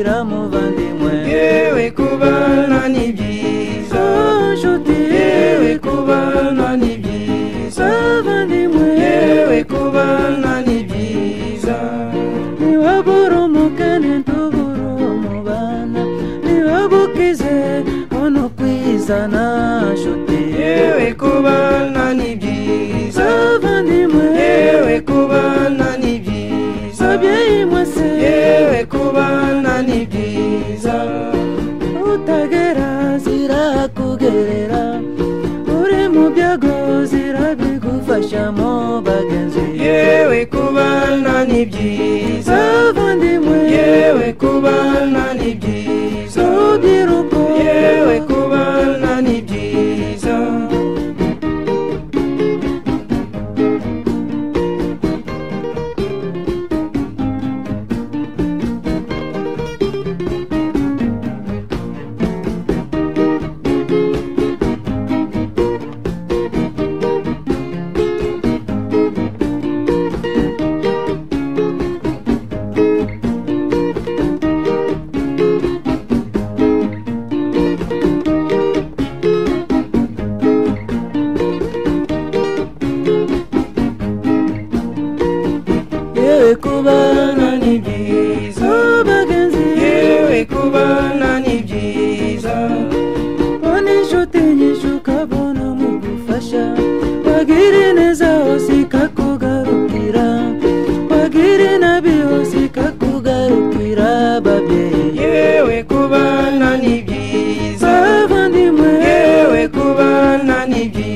kugira muvandimwe. Yewe kubana ni byiza, nshuti yewe kubana ni byiza, bavandimwe, yewe kubana ni byiza. niwabura umukene ntubura umubana, niwabukize ono kwizana nshuti. Yewe kubana ni byiza, bavandimwe, yewe kubana ni byiza, babyeyi mwese, yewe kubana ni byiza. utagera zirakugerera, uri mu byago zirabigufashamo bagenzi. Yewe kubana ni byiza, bavandimwe, yewe kubana ni byiza, urubyiruko, yewe kubana ni byiza. yewe kubana ni byiza bagenzi, Yewe kubana ni byiza, bona inshuti nyinshi ukabona mu gufasha, wagira neza hose ikakugarukira, wagira nabi hose ikakugarukira babyeyi. yewe kubana ni byiza, bavandimwe, yewe kubana ni byiza.